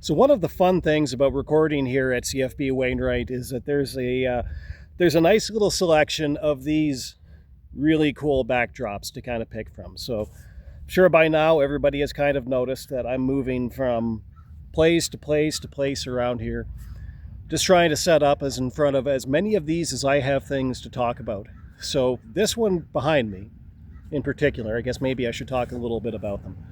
So one of the fun things about recording here at CFB Wainwright is that there's a nice little selection of these really cool backdrops to kind of pick from. So I'm sure by now everybody has kind of noticed that I'm moving from place to place to place around here, just trying to set up as in front of as many of these as I have things to talk about. So this one behind me in particular, I guess maybe I should talk a little bit about them.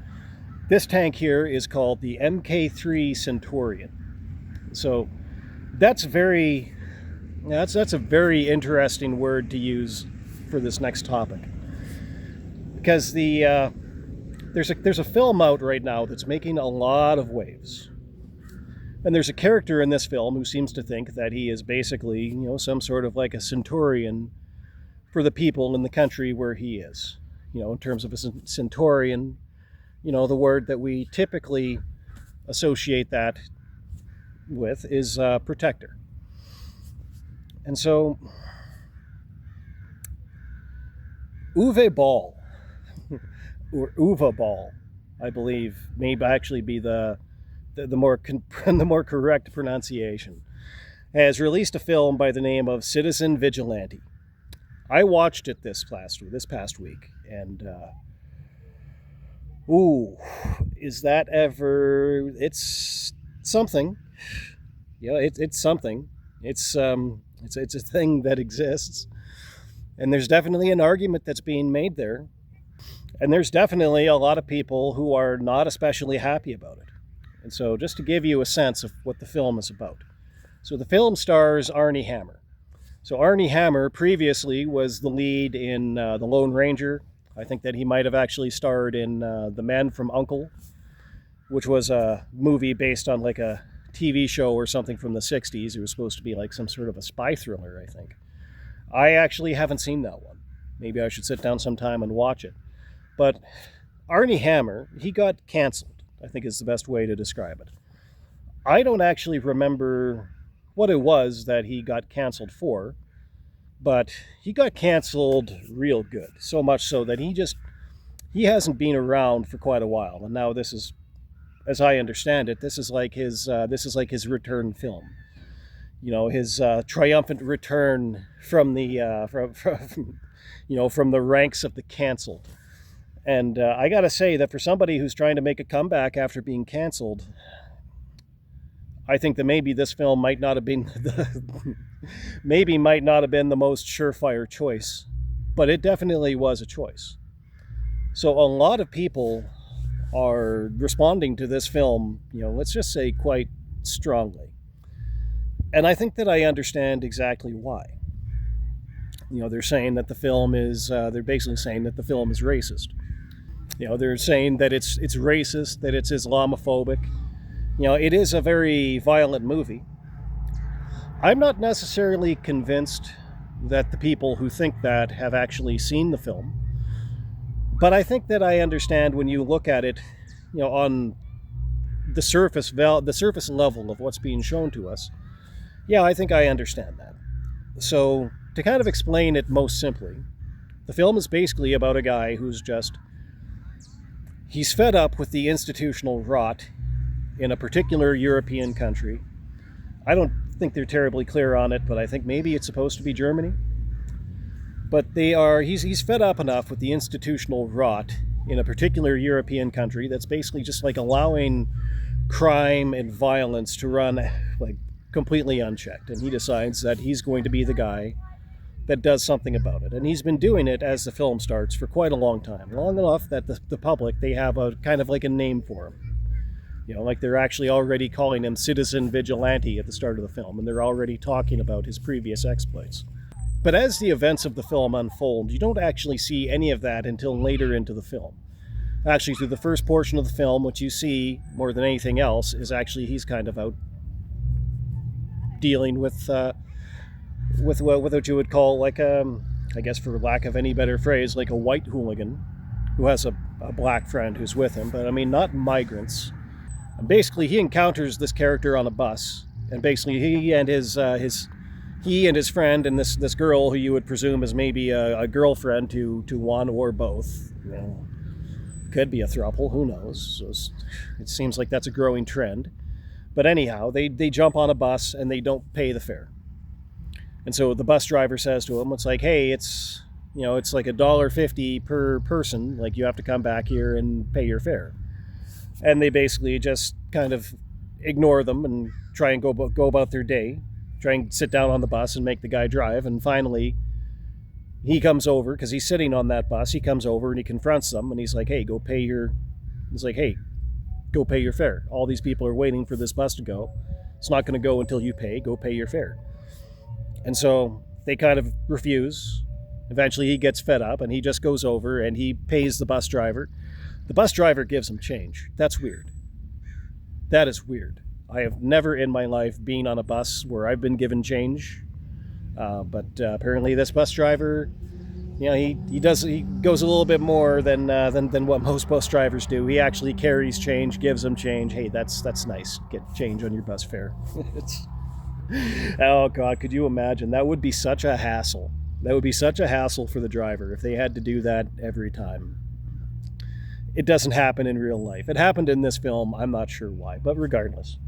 This tank here is called the Mk3 Centurion. So that's a very interesting word to use for this next topic, because there's a film out right now that's making a lot of waves, and there's a character in this film who seems to think that he is basically, some sort of like a centurion for the people in the country where he is. In terms of a centurion, the word that we typically associate that with is protector. And so Uwe Ball, or Uwe Ball, I believe, may actually be the more correct pronunciation, has released a film by the name of Citizen Vigilante. I watched it this past week, and is that ever? It's something. It's something. It's a thing that exists, and there's definitely an argument that's being made there, and there's definitely a lot of people who are not especially happy about it. And so, just to give you a sense of what the film is about, so the film stars Armie Hammer. So Armie Hammer previously was the lead in The Lone Ranger. I think that he might have actually starred in The Man from U.N.C.L.E., which was a movie based on like a TV show or something from the 60s. It was supposed to be like some sort of a spy thriller, I think. I actually haven't seen that one. Maybe I should sit down sometime and watch it. But Armie Hammer, he got canceled, I think is the best way to describe it. I don't actually remember what it was that he got canceled for, but he got canceled real good. So much so that he hasn't been around for quite a while. And now this is, as I understand it, this is like his return film. His triumphant return from the from the ranks of the canceled. And I gotta say that for somebody who's trying to make a comeback after being canceled, I think that maybe this film might not have been the most surefire choice, but it definitely was a choice. So a lot of people are responding to this film, let's just say quite strongly. And I think that I understand exactly why. They're saying that the film is, they're basically saying that the film is racist. They're saying that it's racist, that it's Islamophobic. It is a very violent movie. I'm not necessarily convinced that the people who think that have actually seen the film, but I think that I understand when you look at it, on the surface level of what's being shown to us. Yeah, I think I understand that. So, to kind of explain it most simply, the film is basically about a guy who's he's fed up with the institutional rot in a particular European country. I don't think they're terribly clear on it, but I think maybe it's supposed to be Germany. But he's fed up enough with the institutional rot in a particular European country that's basically just like allowing crime and violence to run like completely unchecked. And he decides that he's going to be the guy that does something about it. And he's been doing it as the film starts for quite a long time. Long enough that the public, they have a kind of like a name for him. Like they're actually already calling him Citizen Vigilante at the start of the film, and they're already talking about his previous exploits. But as the events of the film unfold, you don't actually see any of that until later into the film. Actually, through the first portion of the film, what you see more than anything else is actually he's kind of out dealing with what you would call like I guess for lack of any better phrase, like a white hooligan who has a black friend who's with him, but I mean not migrants. And basically, he encounters this character on a bus, and basically he and his friend and this girl who you would presume is maybe a girlfriend to one or both. Could be a throuple, who knows? So it seems like that's a growing trend. But anyhow, they jump on a bus and they don't pay the fare. And so the bus driver says to him, it's like, hey, it's like $1.50 per person. Like, you have to come back here and pay your fare. And they basically just kind of ignore them and try and go about their day, try and sit down on the bus and make the guy drive. And finally, he comes over, because he's sitting on that bus. He comes over and he confronts them, and he's like, hey, go pay your fare. All these people are waiting for this bus to go. It's not going to go until you pay. Go pay your fare. And so they kind of refuse. Eventually he gets fed up and he just goes over and he pays the bus driver. The bus driver gives him change. That's weird. That is weird. I have never in my life been on a bus where I've been given change. But apparently this bus driver, he goes a little bit more than what most bus drivers do. He actually carries change, gives them change. Hey, that's nice. Get change on your bus fare. Oh God, could you imagine? That would be such a hassle. That would be such a hassle for the driver if they had to do that every time. It doesn't happen in real life. It happened in this film. I'm not sure why, but regardless.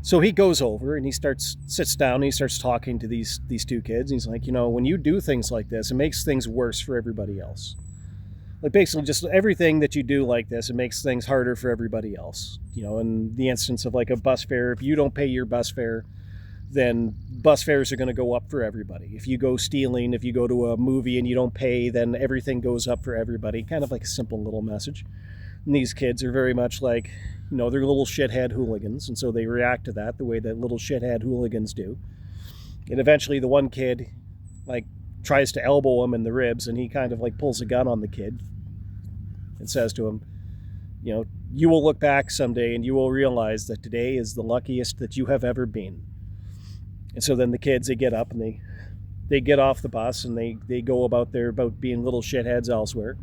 So he goes over and sits down and he starts talking to these two kids. And he's like, when you do things like this, it makes things worse for everybody else. Like, basically just everything that you do like this, it makes things harder for everybody else. In the instance of like a bus fare, if you don't pay your bus fare, then bus fares are going to go up for everybody. If you go stealing, if you go to a movie and you don't pay, then everything goes up for everybody. Kind of like a simple little message. And these kids are very much like, they're little shithead hooligans. And so they react to that the way that little shithead hooligans do. And eventually the one kid, tries to elbow him in the ribs, and he kind of pulls a gun on the kid and says to him, you will look back someday and you will realize that today is the luckiest that you have ever been. And so then the kids, they get up and they get off the bus and they go about being little shitheads elsewhere.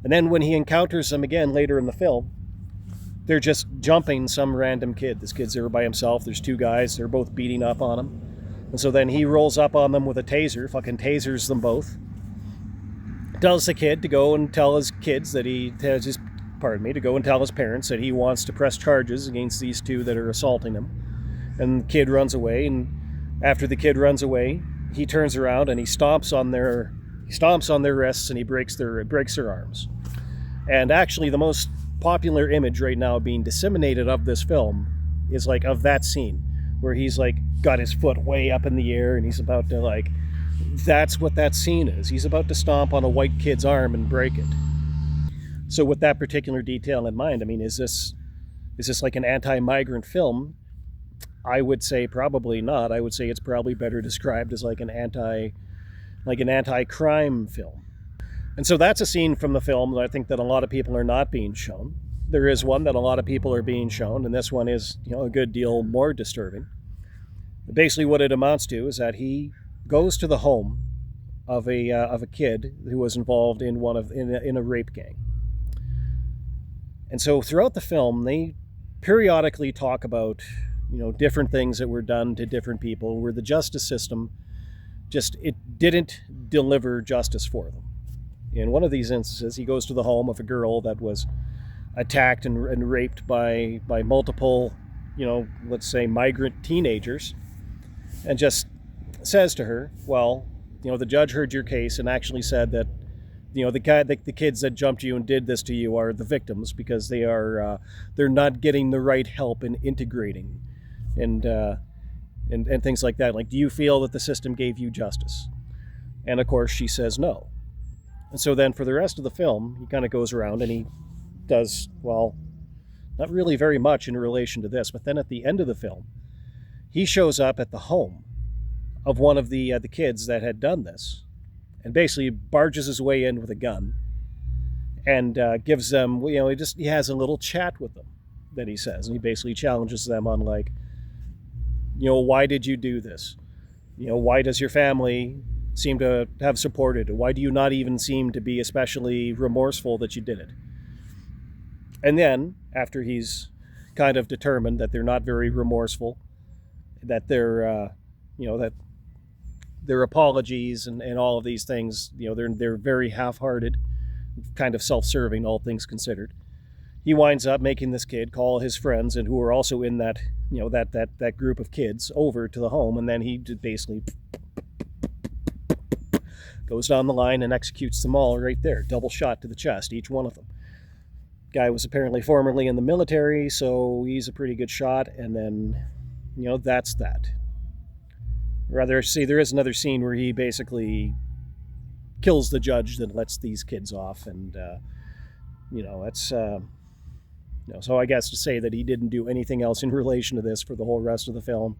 And then when he encounters them again later in the film, they're just jumping some random kid. This kid's there by himself. There's two guys. They're both beating up on him. And so then he rolls up on them with a taser, fucking tasers them both. Tells the kid to go and tell his kids that to go and tell his parents that he wants to press charges against these two that are assaulting him. And the kid runs away, and after the kid runs away, he turns around and he stomps on their wrists and he breaks their arms. And actually the most popular image right now being disseminated of this film is of that scene where he's got his foot way up in the air and he's about to that's what that scene is. He's about to stomp on a white kid's arm and break it. So with that particular detail in mind, is this like an anti-migrant film? I would say probably not. I would say it's probably better described as an anti-crime film. And so that's a scene from the film that I think that a lot of people are not being shown. There is one that a lot of people are being shown, and this one is, a good deal more disturbing. But basically what it amounts to is that he goes to the home of a kid who was involved in in a rape gang. And so throughout the film, they periodically talk about, different things that were done to different people where the justice system it didn't deliver justice for them. In one of these instances, he goes to the home of a girl that was attacked and raped by multiple, let's say migrant teenagers, and just says to her, well, the judge heard your case and actually said that, the kids that jumped you and did this to you are the victims because they're not getting the right help in integrating and things like that. Do you feel that the system gave you justice? And of course she says no. And so then for the rest of the film, he kind of goes around and he does, well, not really very much in relation to this, but then at the end of the film, he shows up at the home of one of the kids that had done this and basically barges his way in with a gun and gives them, he has a little chat with them that he says, and he basically challenges them on why did you do this? Why does your family seem to have supported it? Why do you not even seem to be especially remorseful that you did it? And then, after he's kind of determined that they're not very remorseful, that that their apologies and all of these things, they're very half-hearted, kind of self-serving, all things considered, he winds up making this kid call his friends, and who are also in that, that group of kids, over to the home, and then he basically goes down the line and executes them all right there. Double shot to the chest, each one of them. Guy was apparently formerly in the military, so he's a pretty good shot, and then, that's that. Rather, see, there is another scene where he basically kills the judge that lets these kids off, and, that's, so I guess to say that he didn't do anything else in relation to this for the whole rest of the film,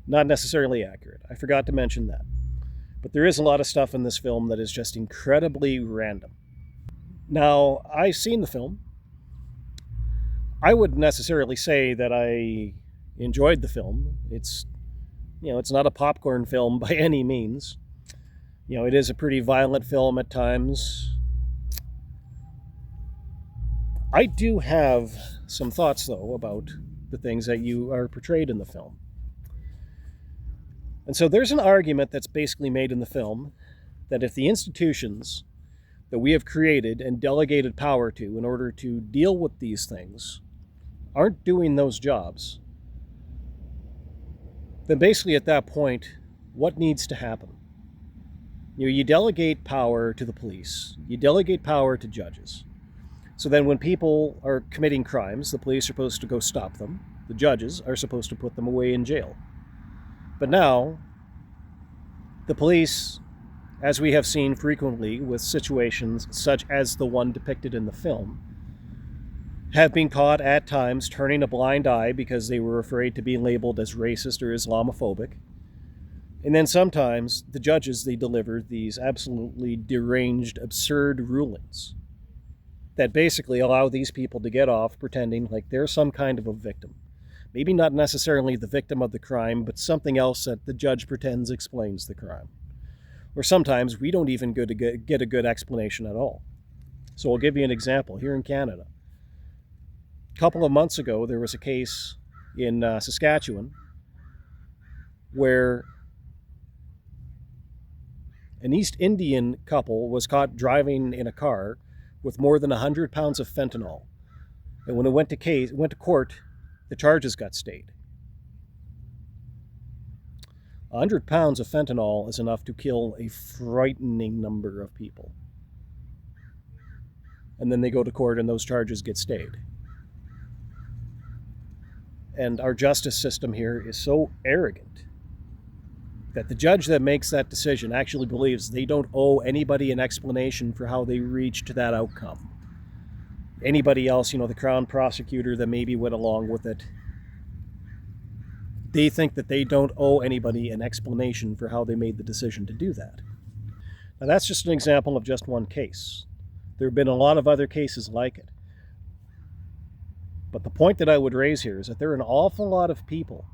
not necessarily accurate. I forgot to mention that. But there is a lot of stuff in this film that is just incredibly random. Now, I've seen the film. I wouldn't necessarily say that I enjoyed the film. It's not a popcorn film by any means. It is a pretty violent film at times. I do have some thoughts, though, about the things that you are portrayed in the film. And so there's an argument that's basically made in the film that if the institutions that we have created and delegated power to in order to deal with these things aren't doing those jobs, then basically at that point, what needs to happen? You delegate power to the police, you delegate power to judges. So then when people are committing crimes, the police are supposed to go stop them, the judges are supposed to put them away in jail. But now, the police, as we have seen frequently with situations such as the one depicted in the film, have been caught at times turning a blind eye because they were afraid to be labeled as racist or Islamophobic. And then sometimes the judges, they deliver these absolutely deranged, absurd rulings that basically allow these people to get off pretending like they're some kind of a victim. Maybe not necessarily the victim of the crime, but something else that the judge pretends explains the crime. Or sometimes we don't even get a good explanation at all. So I'll give you an example. Here in Canada, a couple of months ago, there was a case in Saskatchewan where an East Indian couple was caught driving in a car with more than 100 pounds of fentanyl. And when it went to court, the charges got stayed. 100 pounds of fentanyl is enough to kill a frightening number of people. And then they go to court and those charges get stayed. And our justice system here is so arrogant that the judge that makes that decision actually believes they don't owe anybody an explanation for how they reached that outcome. Anybody else, the Crown prosecutor that maybe went along with it, they think that they don't owe anybody an explanation for how they made the decision to do that. Now that's just an example of just one case. There have been a lot of other cases like it. But the point that I would raise here is that there are an awful lot of people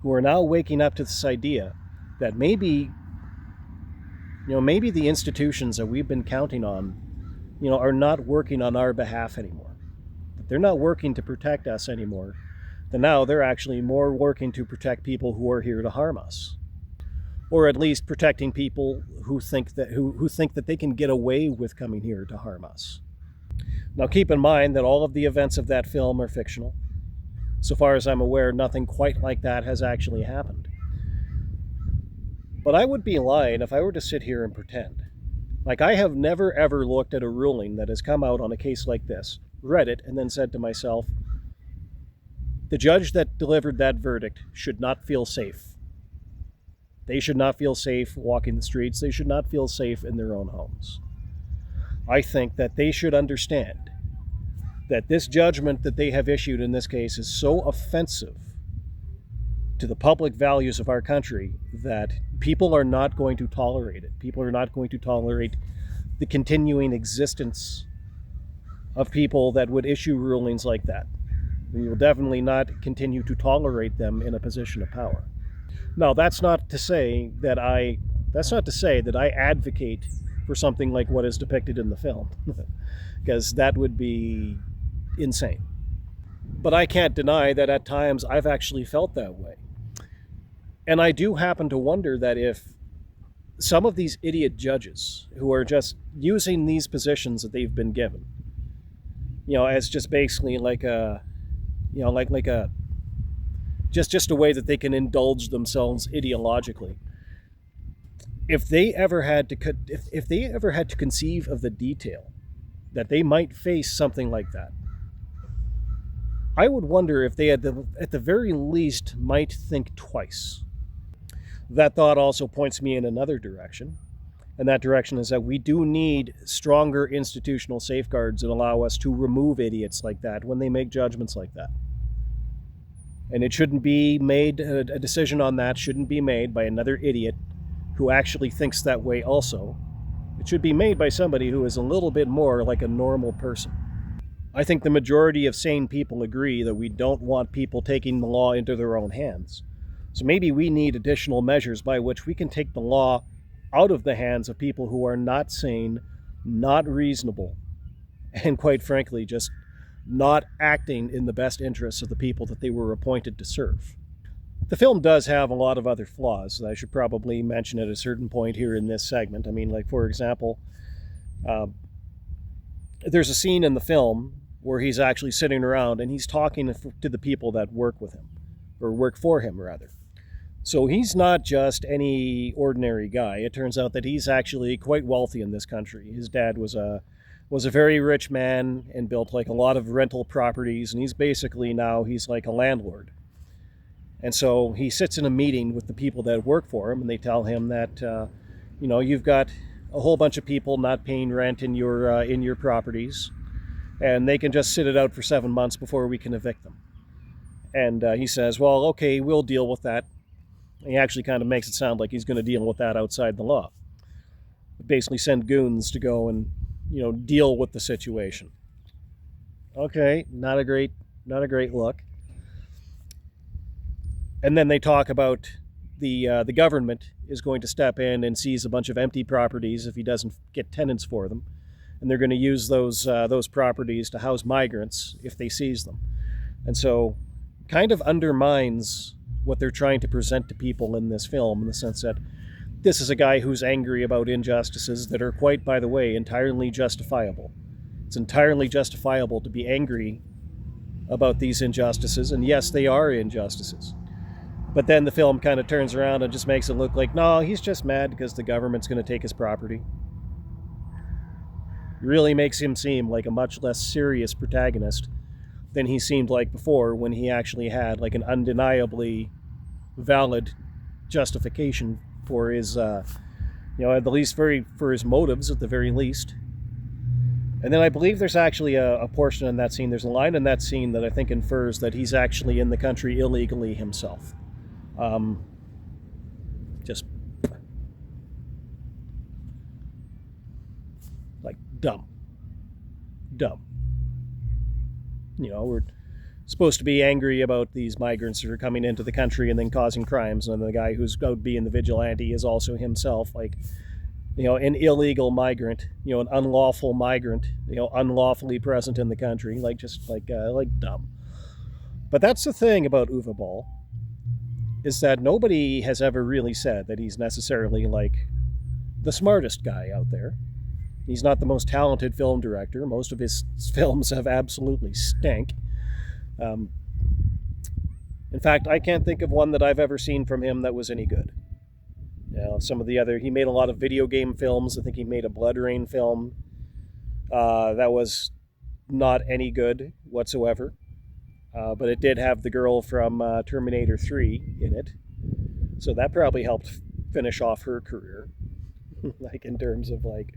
who are now waking up to this idea that maybe the institutions that we've been counting on, are not working on our behalf anymore. That they're not working to protect us anymore. That now they're actually more working to protect people who are here to harm us. Or at least protecting people who think that they can get away with coming here to harm us. Now keep in mind that all of the events of that film are fictional. So far as I'm aware, nothing quite like that has actually happened. But I would be lying if I were to sit here and pretend. Like, I have never ever looked at a ruling that has come out on a case like this, read it, and then said to myself, the judge that delivered that verdict should not feel safe. They should not feel safe walking the streets. They should not feel safe in their own homes. I think that they should understand that this judgment that they have issued in this case is so offensive to the public values of our country that people are not going to tolerate it. People are not going to tolerate the continuing existence of people that would issue rulings like that. We will definitely not continue to tolerate them in a position of power. Now, that's not to say that I advocate for something like what is depicted in the film, because that would be insane. But I can't deny that at times I've actually felt that way. And I do happen to wonder that if some of these idiot judges who are just using these positions that they've been given as just basically like a, like a just a way that they can indulge themselves ideologically. If they ever had to if they ever had to conceive of the detail that they might face something like that, I would wonder if they at the very least might think twice. That thought also points me in another direction, and that direction is that we do need stronger institutional safeguards that allow us to remove idiots like that when they make judgments like that. And it shouldn't be made, a decision on that shouldn't be made by another idiot who actually thinks that way also. It should be made by somebody who is a little bit more like a normal person. I think the majority of sane people agree that we don't want people taking the law into their own hands. So maybe we need additional measures by which we can take the law out of the hands of people who are not sane, not reasonable, and quite frankly, just not acting in the best interests of the people that they were appointed to serve. The film does have a lot of other flaws that I should probably mention at a certain point here in this segment. I mean, like, for example, there's a scene in the film where he's actually sitting around and he's talking to the people that work with him, or work for him, rather. So he's not just any ordinary guy. It turns out that he's actually quite wealthy in this country. His dad was a very rich man and built like a lot of rental properties, and he's basically now he's like a landlord. And so he sits in a meeting with the people that work for him, and they tell him that you've got a whole bunch of people not paying rent in your properties, and they can just sit it out for 7 months before we can evict them. And he says, well, okay, we'll deal with that. He actually kind of makes it sound like he's going to deal with that outside the law. Basically send goons to go and, deal with the situation. Okay, not a great look. And then they talk about the government is going to step in and seize a bunch of empty properties if he doesn't get tenants for them, and they're going to use those properties to house migrants if they seize them. And so, kind of undermines what they're trying to present to people in this film, in the sense that this is a guy who's angry about injustices that are quite, by the way, entirely justifiable. It's entirely justifiable to be angry about these injustices, and yes, they are injustices. But then the film kind of turns around and just makes it look like, no, he's just mad because the government's going to take his property. It really makes him seem like a much less serious protagonist than he seemed like before, when he actually had like an undeniably valid justification for his, at the least for his motives at the very least. And then I believe there's actually a portion in that scene, there's a line in that scene that I think infers that he's actually in the country illegally himself. Just like dumb. We're supposed to be angry about these migrants who are coming into the country and then causing crimes, and then the guy who's out being the vigilante is also himself like, an illegal migrant, an unlawful migrant, unlawfully present in the country, like just like dumb. But that's the thing about Uwe Boll, is that nobody has ever really said that he's necessarily like the smartest guy out there. He's not the most talented film director. Most of his films have absolutely stank. In fact, I can't think of one that I've ever seen from him that was any good. Some of the other, he made a lot of video game films. I think he made a Blood Rain film that was not any good whatsoever. But it did have the girl from Terminator 3 in it. So that probably helped finish off her career. Like in terms of like,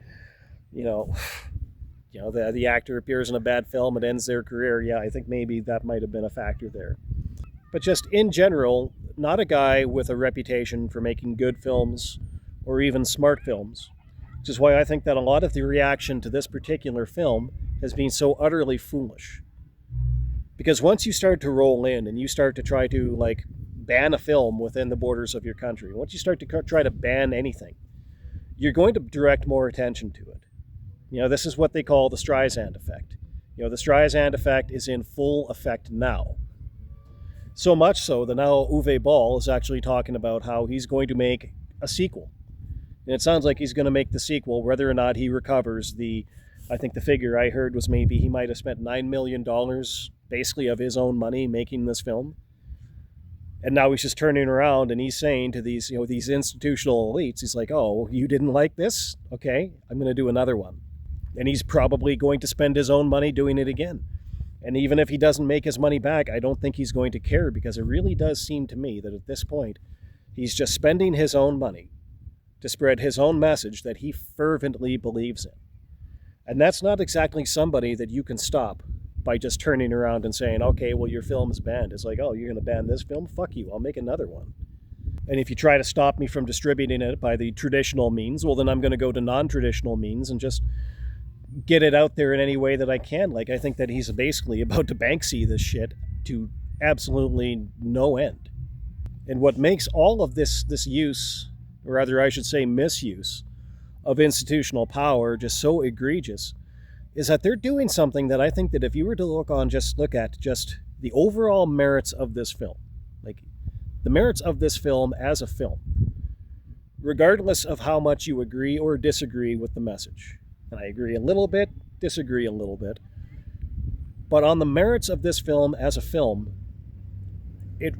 the actor appears in a bad film, it ends their career. Yeah, I think maybe that might have been a factor there. But just in general, not a guy with a reputation for making good films or even smart films. Which is why I think that a lot of the reaction to this particular film has been so utterly foolish. Because once you start to roll in and you start to try to like ban a film within the borders of your country, once you start to try to ban anything, you're going to direct more attention to it. This is what they call the Streisand effect. The Streisand effect is in full effect now. So much so that now Uwe Boll is actually talking about how he's going to make a sequel. And it sounds like he's going to make the sequel whether or not he recovers the I think the figure I heard was maybe he might have spent $9 million basically of his own money making this film. And now he's just turning around and he's saying to these, these institutional elites, he's like, oh, you didn't like this? Okay, I'm going to do another one. And he's probably going to spend his own money doing it again. And even if he doesn't make his money back, I don't think he's going to care, because it really does seem to me that at this point, he's just spending his own money to spread his own message that he fervently believes in. And that's not exactly somebody that you can stop by just turning around and saying, okay, well, your film is banned. It's like, oh, you're going to ban this film? Fuck you, I'll make another one. And if you try to stop me from distributing it by the traditional means, well, then I'm going to go to non-traditional means and just get it out there in any way that I can. Like, I think that he's basically about to Banksy this shit to absolutely no end. And what makes all of this use, or rather I should say misuse, of institutional power just so egregious is that they're doing something that I think that if you were to look at just the overall merits of this film, like the merits of this film as a film, regardless of how much you agree or disagree with the message, and I agree a little bit, disagree a little bit, but on the merits of this film as a film, it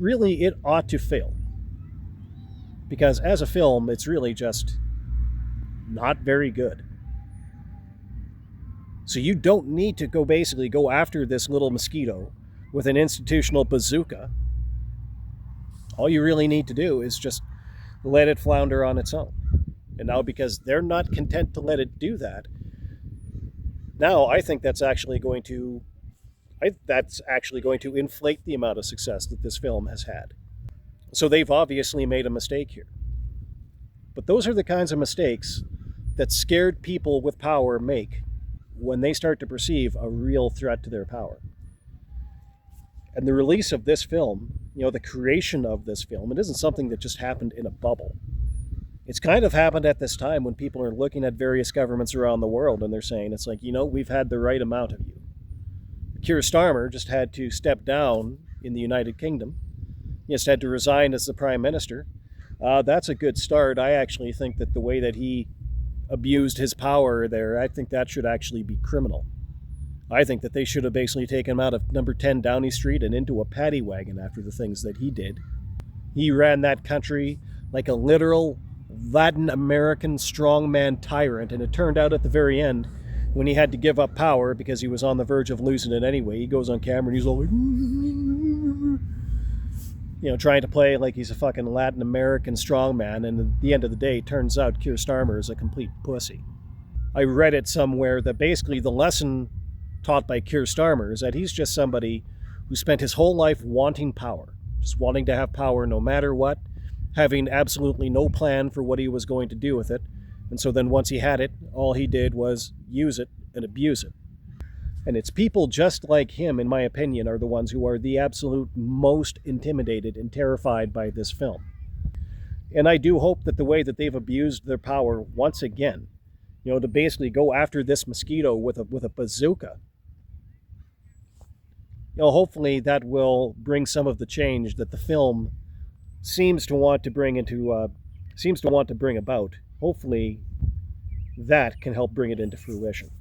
ought to fail. Because as a film, it's really just not very good. So you don't need to go after this little mosquito with an institutional bazooka. All you really need to do is just let it flounder on its own. And now, because they're not content to let it do that, now I think that's actually going to inflate the amount of success that this film has had. So they've obviously made a mistake here. But those are the kinds of mistakes that scared people with power make when they start to perceive a real threat to their power. And the release of this film, the creation of this film, it isn't something that just happened in a bubble. It's kind of happened at this time when people are looking at various governments around the world and they're saying, it's like, we've had the right amount of you. Keir Starmer just had to step down in the United Kingdom. He just had to resign as the Prime Minister. That's a good start. I actually think that the way that he abused his power there, I think that should actually be criminal. I think that they should have basically taken him out of number 10 Downing Street and into a paddy wagon after the things that he did. He ran that country like a literal Latin American strongman tyrant, and it turned out at the very end, when he had to give up power because he was on the verge of losing it anyway, he goes on camera and he's all like, trying to play like he's a fucking Latin American strongman, and at the end of the day, it turns out Keir Starmer is a complete pussy. I read it somewhere that basically the lesson taught by Keir Starmer is that he's just somebody who spent his whole life wanting power, just wanting to have power no matter what, having absolutely no plan for what he was going to do with it, and so then once he had it, all he did was use it and abuse it. And it's people just like him, in my opinion, are the ones who are the absolute most intimidated and terrified by this film. And I do hope that the way that they've abused their power once again, to basically go after this mosquito with a bazooka, hopefully that will bring some of the change that the film seems to want to bring about. Hopefully that can help bring it into fruition.